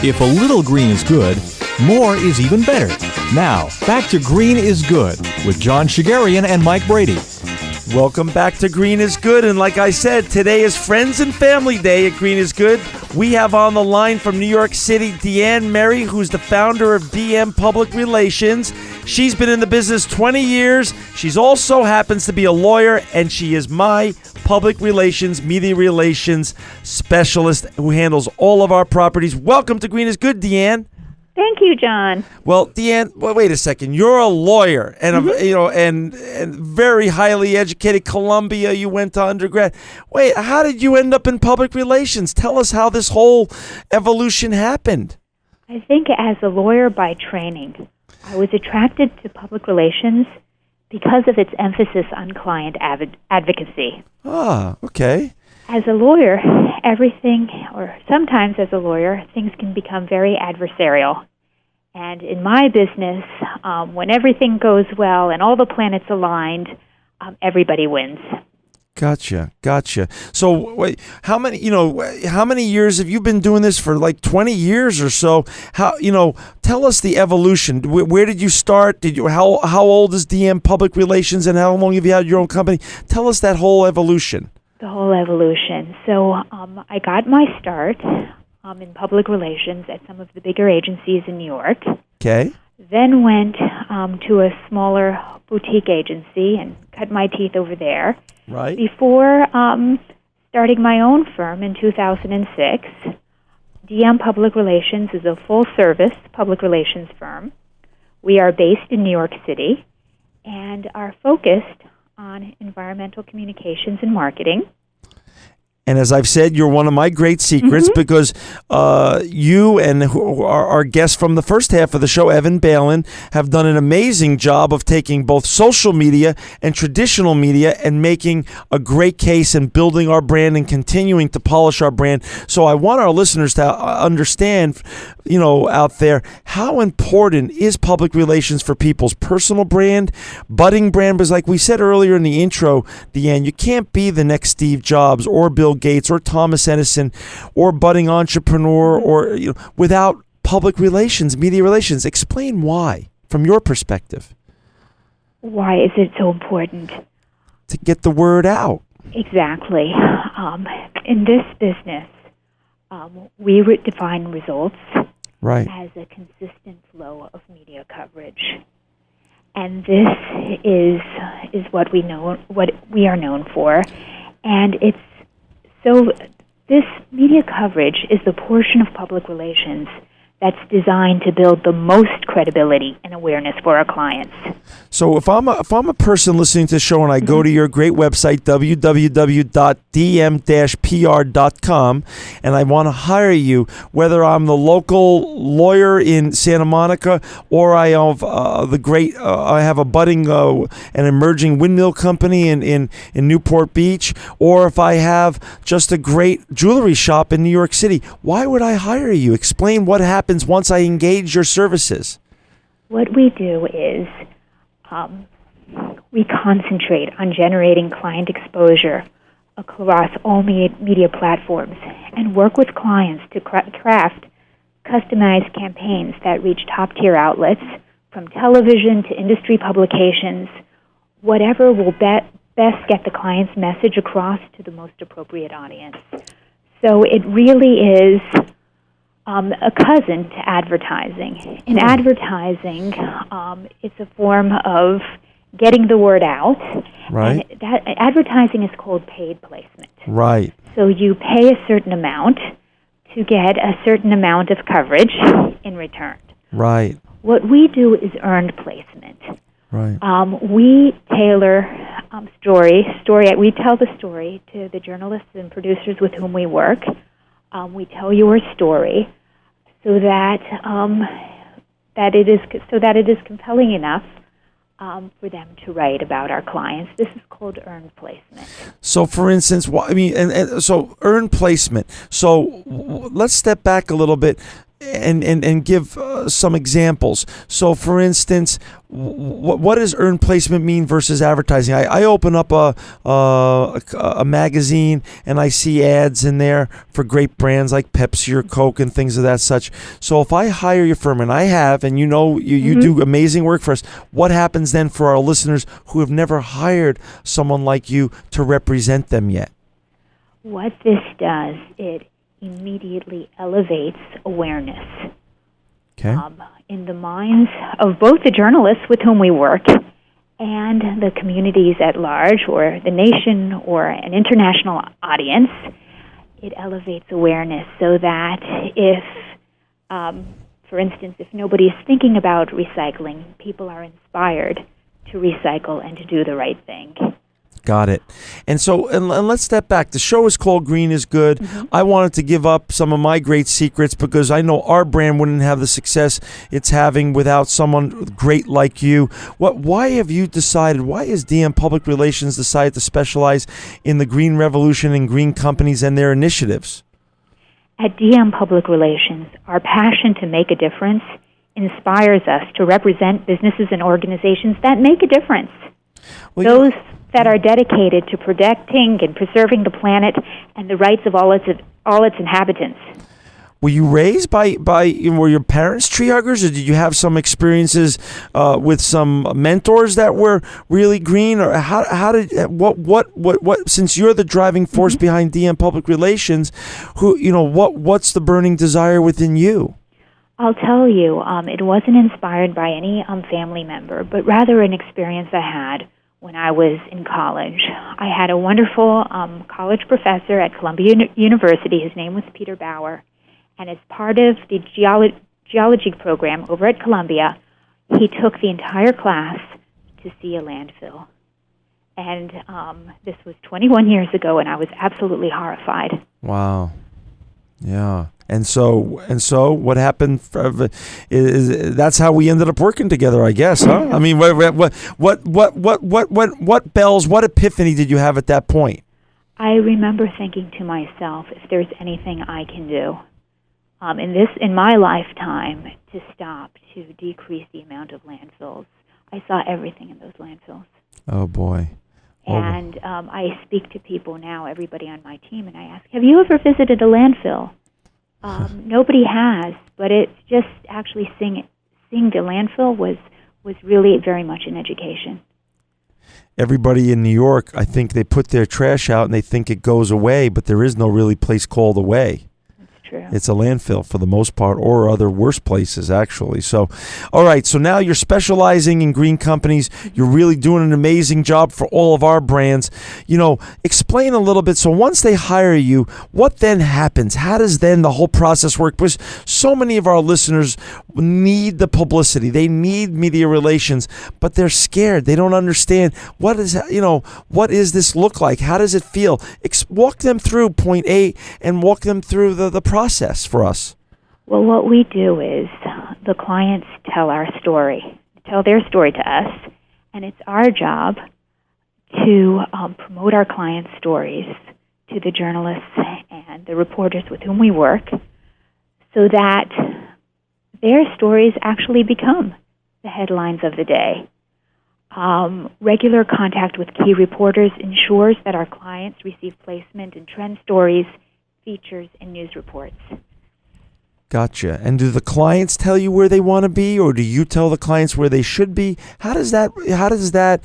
If a little green is good, more is even better. Now, back to Green is Good with John Shigarian and Mike Brady. Welcome back to Green is Good. And like I said, today is Friends and Family Day at Green is Good. We have on the line from New York City, DeAnne Merey, who's the founder of DM Public Relations. She's been in the business 20 years. She's also happens to be a lawyer, and she is my public relations, media relations specialist who handles all of our properties. Welcome to Green is Good, DeAnne. Thank you, John. Well, DeAnne, wait a second. You're a lawyer, and and very highly educated. Columbia, you went to undergrad. Wait, how did you end up in public relations? Tell us how this whole evolution happened. I think as a lawyer by training, I was attracted to public relations because of its emphasis on client advocacy. Ah, okay. As a lawyer, sometimes as a lawyer, things can become very adversarial. And in my business, when everything goes well and all the planets aligned, everybody wins. Gotcha. So, wait, how many years have you been doing this for? Like 20 years or so? Tell us the evolution. Where did you start? How old is DM Public Relations, and how long have you had your own company? Tell us that whole evolution. The whole evolution. So I got my start in public relations at some of the bigger agencies in New York. Okay. Then went to a smaller boutique agency and cut my teeth over there. Right. Before starting my own firm in 2006, DM Public Relations is a full-service public relations firm. We are based in New York City and are focused on environmental communications and marketing. And as I've said, you're one of my great secrets because you and our guest from the first half of the show, Evan Balin, have done an amazing job of taking both social media and traditional media and making a great case and building our brand and continuing to polish our brand. So I want our listeners to understand, out there, how important is public relations for people's personal brand, budding brand? Because like we said earlier in the intro, DeAnne, you can't be the next Steve Jobs or Bill Gates or Thomas Edison or budding entrepreneur or without public relations, media relations. Explain why, from your perspective. Why is it so important? To get the word out. Exactly. In this business, we define results as a consistent flow of media coverage. And this is what we are known for. And so this media coverage is the portion of public relations that's designed to build the most credibility and awareness for our clients. So if I'm a person listening to the show and I go to your great website, www.dm-pr.com, and I want to hire you, whether I'm the local lawyer in Santa Monica or I have I have a budding an emerging windmill company in Newport Beach, or if I have just a great jewelry shop in New York City, why would I hire you? Explain what happens once I engage your services. What we do is we concentrate on generating client exposure across all media platforms and work with clients to craft customized campaigns that reach top-tier outlets, from television to industry publications, whatever will best get the client's message across to the most appropriate audience. So it really is a cousin to advertising. In advertising, it's a form of getting the word out. Right. And that advertising is called paid placement. Right. So you pay a certain amount to get a certain amount of coverage in return. Right. What we do is earned placement. Right. We tailor story. We tell the story to the journalists and producers with whom we work. We tell your story so that it is compelling enough for them to write about our clients. This is called earned placement. So, for instance, so earned placement. So let's step back a little bit. and give some examples. So, for instance, what does earned placement mean versus advertising? I open up a magazine and I see ads in there for great brands like Pepsi or Coke and things of that such. So if I hire your firm, and I have, and you do amazing work for us, what happens then for our listeners who have never hired someone like you to represent them yet? What this does, it immediately elevates awareness. Okay. In the minds of both the journalists with whom we work and the communities at large, or the nation, or an international audience, it elevates awareness so that if, for instance, if nobody is thinking about recycling, people are inspired to recycle and to do the right thing. Got it. And so, and let's step back. The show is called Green is Good. I wanted to give up some of my great secrets because I know our brand wouldn't have the success it's having without someone great like you. Why have you decided, why has DeAnne Public Relations decided to specialize in the green revolution and green companies and their initiatives? At DeAnne Public Relations, our passion to make a difference inspires us to represent businesses and organizations that make a difference. Those that are dedicated to protecting and preserving the planet and the rights of all its inhabitants. Were you raised were your parents tree huggers, or did you have some experiences with some mentors that were really green, or what since you're the driving force behind DeAnne Public Relations, what's the burning desire within you? I'll tell you, it wasn't inspired by any family member, but rather an experience I had when I was in college. I had a wonderful college professor at Columbia University. His name was Peter Bauer. And as part of the geology program over at Columbia, he took the entire class to see a landfill. And this was 21 years ago, and I was absolutely horrified. Wow. Yeah. And so what happened? That's how we ended up working together, I guess, huh? I mean, what bells, what epiphany did you have at that point? I remember thinking to myself, if there's anything I can do in my lifetime to decrease the amount of landfills. I saw everything in those landfills. Oh boy. And I speak to people now, everybody on my team, and I ask, have you ever visited a landfill? Nobody has, but it's just actually seeing the landfill was really very much an education. Everybody in New York, I think they put their trash out and they think it goes away, but there is no really place called away. True. It's a landfill for the most part, or other worse places, actually. So, all right, so now you're specializing in green companies. You're really doing an amazing job for all of our brands. Explain a little bit. So once they hire you, what then happens? How does then the whole process work? Because so many of our listeners need the publicity. They need media relations, but they're scared. They don't understand what does this look like? How does it feel? Walk them through point A and walk them through the process for us. Well, what we do is the clients tell their story to us, and it's our job to promote our clients' stories to the journalists and the reporters with whom we work so that their stories actually become the headlines of the day. Regular contact with key reporters ensures that our clients receive placement and trend stories, features, and news reports. Gotcha. And do the clients tell you where they want to be, or do you tell the clients where they should be? How does that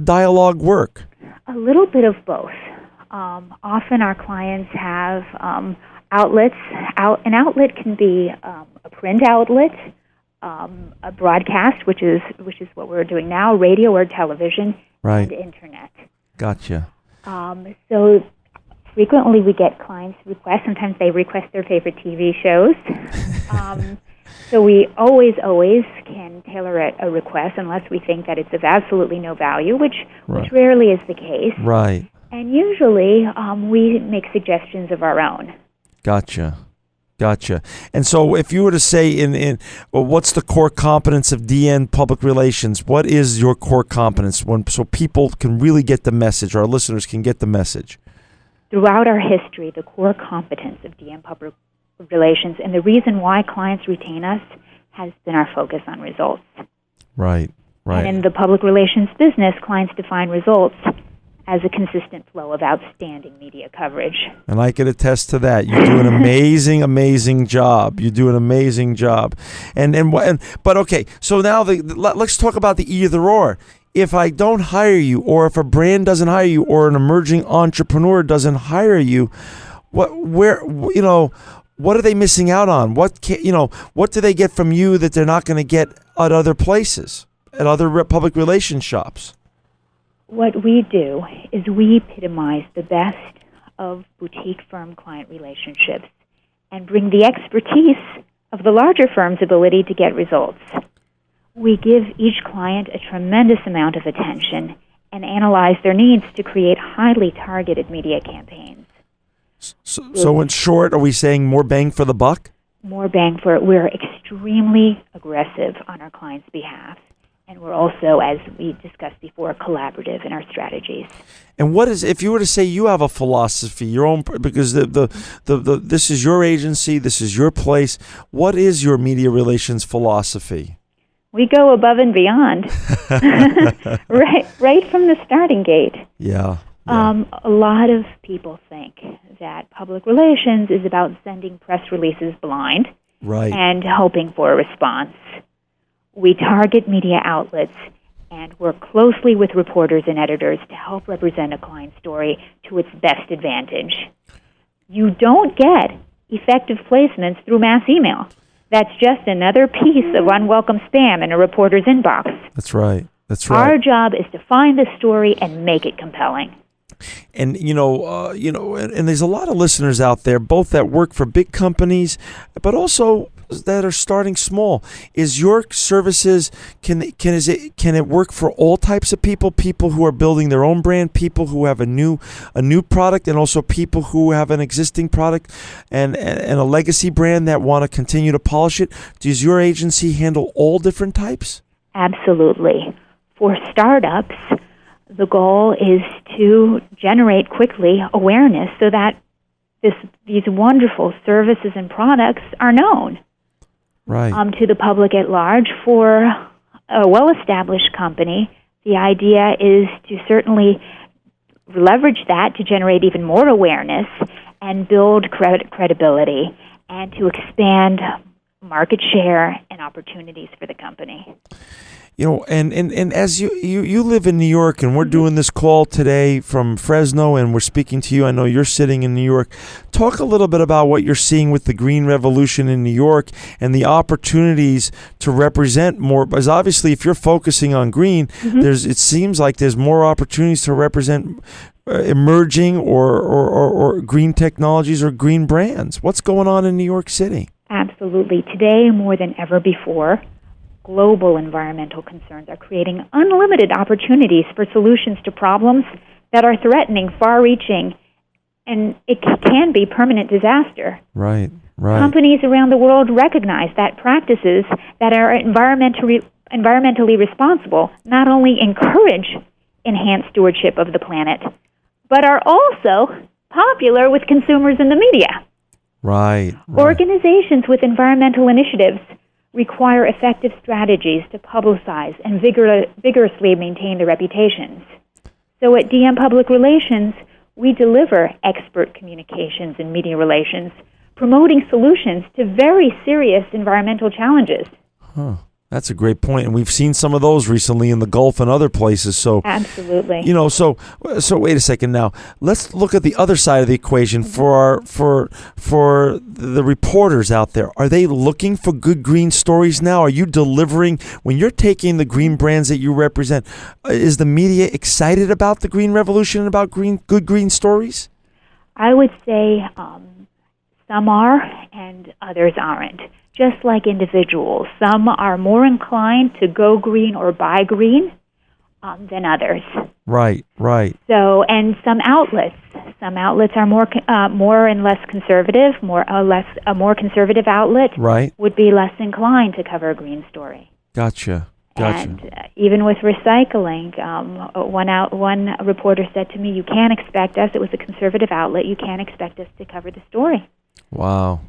dialogue work? A little bit of both. Often our clients have outlets. An outlet can be a print outlet, a broadcast, which is what we're doing now, radio or television, right, and internet. Gotcha. So frequently we get clients' requests. Sometimes they request their favorite TV shows. So we always can tailor a request unless we think that it's of absolutely no value, which rarely is the case. Right. And usually we make suggestions of our own. Gotcha. And so if you were to say what's the core competence of DeAnne Public Relations? What is your core competence so people can really get the message, our listeners can get the message? Throughout our history, the core competence of DeAnne relations. And the reason why clients retain us has been our focus on results. Right. And in the public relations business, clients define results as a consistent flow of outstanding media coverage. And I can attest to that. You do an amazing job. You do an amazing job. But okay, so now let's talk about the either or. If I don't hire you, or if a brand doesn't hire you, or an emerging entrepreneur doesn't hire you, what are they missing out on? What do they get from you that they're not going to get at other places, at other public relations shops? What we do is we epitomize the best of boutique firm client relationships and bring the expertise of the larger firm's ability to get results. We give each client a tremendous amount of attention and analyze their needs to create highly targeted media campaigns. So in short, are we saying more bang for the buck? More bang for it. We're extremely aggressive on our clients' behalf. And we're also, as we discussed before, collaborative in our strategies. And what is, if you were to say you have a philosophy, your own, because the this is your agency, this is your place, what is your media relations philosophy? We go above and beyond, right from the starting gate. Yeah. A lot of people think that public relations is about sending press releases blind, right, and hoping for a response. We target media outlets and work closely with reporters and editors to help represent a client story to its best advantage. You don't get effective placements through mass email. That's just another piece of unwelcome spam in a reporter's inbox. That's right. Our job is to find the story and make it compelling. And and there's a lot of listeners out there, both that work for big companies, but also that are starting small. Is your services, can it work for all types of people? People who are building their own brand, people who have a new product, and also people who have an existing product and a legacy brand that want to continue to polish it. Does your agency handle all different types? Absolutely. For startups, the goal is to generate quickly awareness so that these wonderful services and products are known. Right. To the public at large. For a well-established company, the idea is to certainly leverage that to generate even more awareness and build credibility and to expand market share and opportunities for the company. And as you live in New York, and we're doing this call today from Fresno, and we're speaking to you. I know you're sitting in New York. Talk a little bit about what you're seeing with the Green Revolution in New York and the opportunities to represent more. Because obviously, if you're focusing on green, it seems like there's more opportunities to represent emerging or green technologies or green brands. What's going on in New York City? Absolutely. Today, more than ever before, global environmental concerns are creating unlimited opportunities for solutions to problems that are threatening, far-reaching, and it can be permanent disaster. Right. Companies around the world recognize that practices that are environmentally responsible not only encourage enhanced stewardship of the planet, but are also popular with consumers and the media. Right. Organizations with environmental initiatives require effective strategies to publicize and vigorously maintain their reputations. So at DeAnne Public Relations, we deliver expert communications and media relations, promoting solutions to very serious environmental challenges. That's a great point, and we've seen some of those recently in the Gulf and other places. So absolutely, so wait a second now. Let's look at the other side of the equation for the reporters out there. Are they looking for good green stories now? Are you delivering when you're taking the green brands that you represent? Is the media excited about the green revolution and about good green stories? I would say some are, and others aren't. Just like individuals, some are more inclined to go green or buy green than others. Right. So, and some outlets are more and less conservative. A more conservative outlet would be less inclined to cover a green story. Gotcha. And even with recycling, one reporter said to me, "You can't expect us." It was a conservative outlet. "You can't expect us to cover the story." Wow.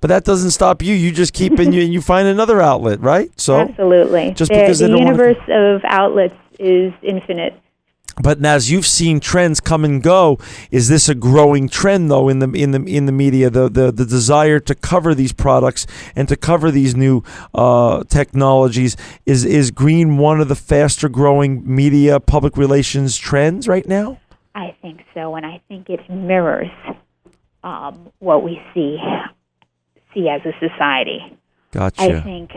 But that doesn't stop you. You just keep and you find another outlet, right? So absolutely. Just because the universe of outlets is infinite. But as you've seen trends come and go, is this a growing trend though in the media? The desire to cover these products and to cover these new technologies, is green one of the faster growing media public relations trends right now? I think so, and I think it mirrors what we see as a society. Gotcha. I think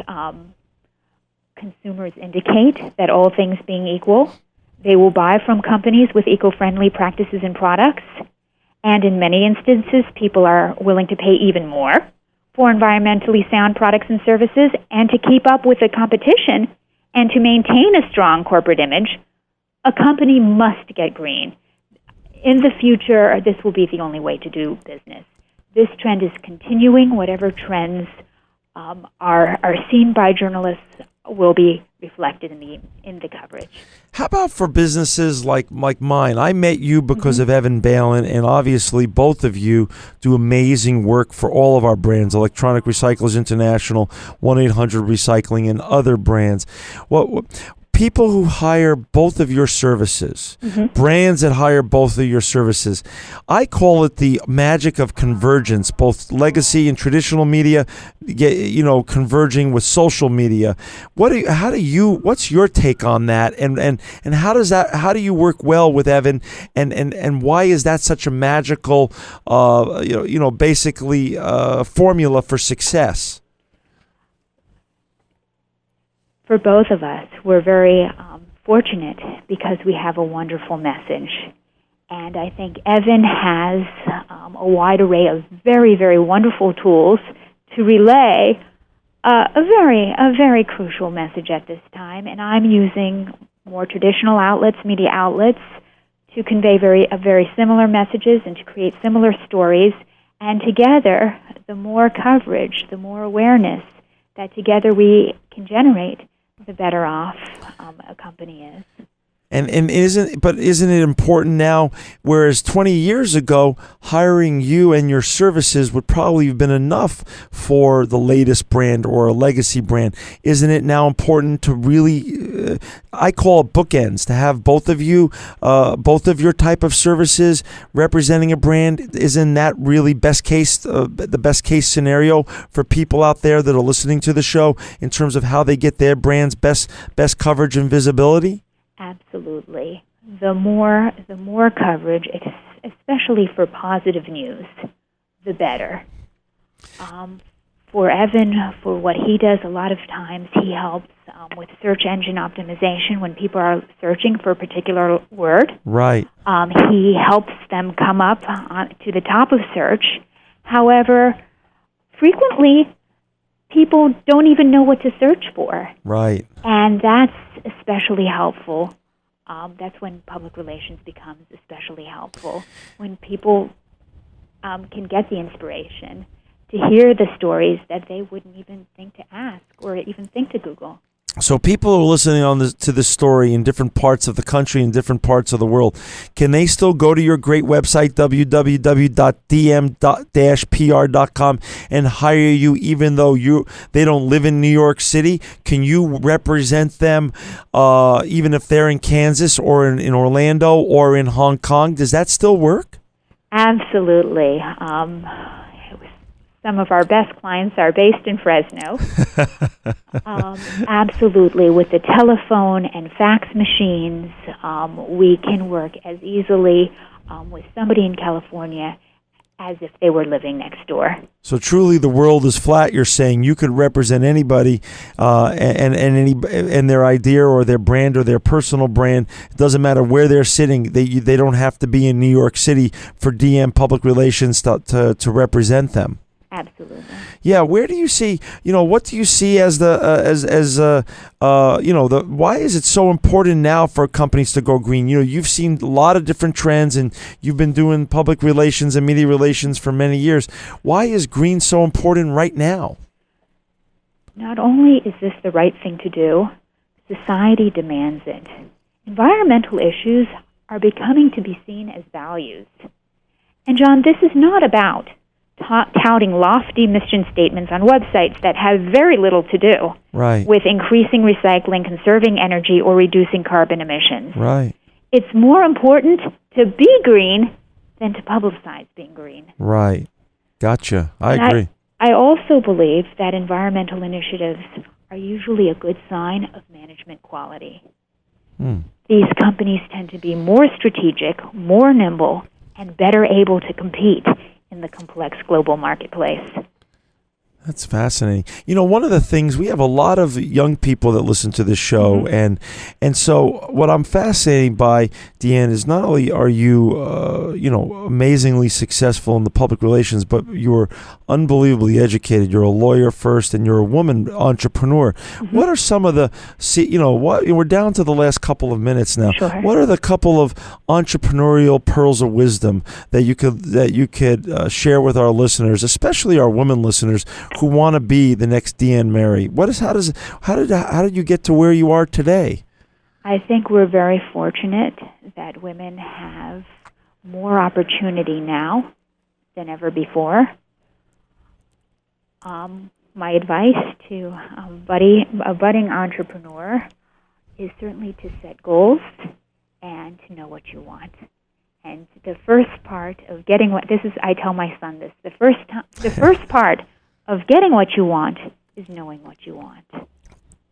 consumers indicate that all things being equal, they will buy from companies with eco-friendly practices and products, and in many instances, people are willing to pay even more for environmentally sound products and services, and to keep up with the competition and to maintain a strong corporate image, a company must get green. In the future, this will be the only way to do business. This trend is continuing. Whatever trends are seen by journalists will be reflected in the coverage. How about for businesses like mine? I met you because of Evan Balin, and obviously both of you do amazing work for all of our brands, Electronic Recyclers International, 1-800-Recycling, and other brands. People who hire both of your services, brands that hire both of your services, I call it the magic of convergence, both legacy and traditional media, converging with social media. What's your take on that? And how do you work well with Evan? And why is that such a magical, basically formula for success? For both of us, we're very fortunate because we have a wonderful message. And I think Evan has a wide array of very, very wonderful tools to relay a very crucial message at this time. And I'm using more traditional outlets, media outlets, to convey very similar messages and to create similar stories. And together, the more coverage, the more awareness that together we can generate, the better off a company is. And isn't it important now, whereas 20 years ago, hiring you and your services would probably have been enough for the latest brand or a legacy brand, isn't it now important to really, I call it bookends, to have both of you, both of your type of services representing a brand? Isn't that really the best case scenario for people out there that are listening to the show in terms of how they get their brand's best coverage and visibility? Absolutely. The more coverage, especially for positive news, the better. For Evan, for what he does, a lot of times he helps with search engine optimization when people are searching for a particular word. Right. He helps them come up to the top of search. However, frequently people don't even know what to search for. Right. And that's especially helpful. That's when public relations becomes especially helpful, when people can get the inspiration to hear the stories that they wouldn't even think to ask or even think to Google. So people who are listening to this story in different parts of the country and different parts of the world, can they still go to your great website, www.dm-pr.com, and hire you even though they don't live in New York City? Can you represent them even if they're in Kansas or in Orlando or in Hong Kong? Does that still work? Absolutely. Some of our best clients are based in Fresno. Absolutely. With the telephone and fax machines, we can work as easily with somebody in California as if they were living next door. So truly the world is flat, you're saying. You could represent anybody and their idea or their brand or their personal brand. It doesn't matter where they're sitting. They don't have to be in New York City for DM Public Relations to represent them. Absolutely. Yeah, where do you see, what do you see as why is it so important now for companies to go green? You've seen a lot of different trends and you've been doing public relations and media relations for many years. Why is green so important right now? Not only is this the right thing to do, society demands it. Environmental issues are becoming to be seen as values. And John, this is not about touting lofty mission statements on websites that have very little to do Right. with increasing recycling, conserving energy, or reducing carbon emissions. Right. It's more important to be green than to publicize being green. Right. Gotcha. I And agree. I also believe that environmental initiatives are usually a good sign of management quality. These companies tend to be more strategic, more nimble, and better able to compete in the complex global marketplace. That's fascinating. You know, one of the things, we have a lot of young people that listen to this show, and so what I'm fascinated by, DeAnne, is not only are you, amazingly successful in the public relations, but you're unbelievably educated. You're a lawyer first, and you're a woman entrepreneur. What are some of the, we're down to the last couple of minutes now. Sure. What are the couple of entrepreneurial pearls of wisdom that you could share with our listeners, especially our women listeners, who want to be the next DeAnne Merey? How did you get to where you are today? I think we're very fortunate that women have more opportunity now than ever before. My advice to a budding entrepreneur is certainly to set goals and to know what you want. And the first part of getting I tell my son this, the first part of getting what you want is knowing what you want.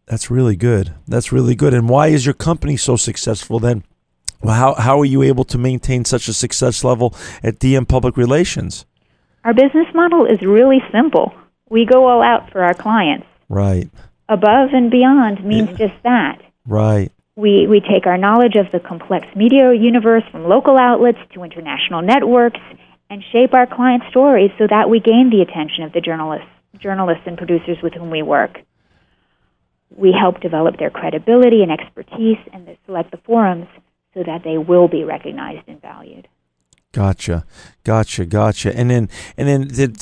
That's really good. And why is your company so successful then? Well, how are you able to maintain such a success level at DM Public Relations? Our business model is really simple. We go all out for our clients. Right. Above and beyond means just that. Right. We take our knowledge of the complex media universe from local outlets to international networks and shape our client stories so that we gain the attention of the journalists and producers with whom we work. We help develop their credibility and expertise and select the forums so that they will be recognized and valued. Gotcha. And then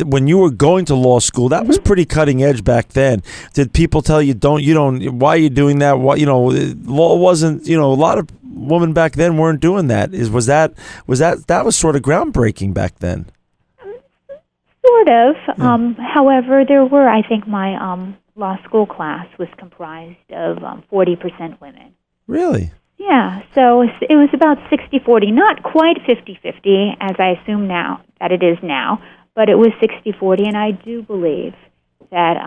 when you were going to law school, that was pretty cutting edge back then. Did people tell you why are you doing that? Law wasn't, a lot of women back then weren't doing that. That was sort of groundbreaking back then? Sort of. Yeah. However, there were, I think my law school class was comprised of 40% women. Really? Yeah, so it was about 60-40, not quite 50-50, as I assume now that it is now, but it was 60-40, and I do believe that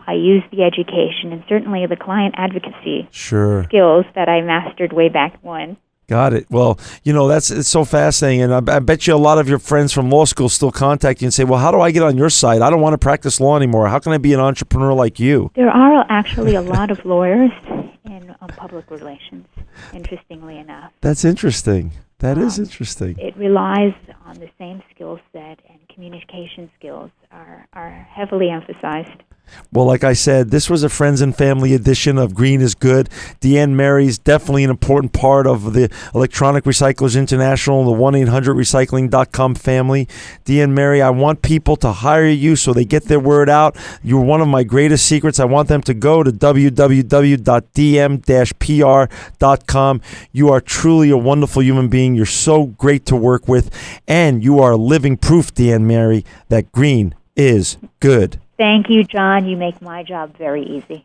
I used the education and certainly the client advocacy skills that I mastered way back when. Got it. Well, it's so fascinating, and I bet you a lot of your friends from law school still contact you and say, well, how do I get on your side? I don't want to practice law anymore. How can I be an entrepreneur like you? There are actually a lot of lawyers in public relations, interestingly enough. That's interesting. That is interesting. It relies on the same skill set, and communication skills are heavily emphasized. Well, like I said, this was a friends and family edition of Green is Good. DeAnne Merey is definitely an important part of the Electronic Recyclers International and the 1-800-recycling.com family. DeAnne Merey, I want people to hire you so they get their word out. You're one of my greatest secrets. I want them to go to www.dm-pr.com. You are truly a wonderful human being. You're so great to work with, and you are living proof, DeAnne Merey, that green is good. Thank you, John. You make my job very easy.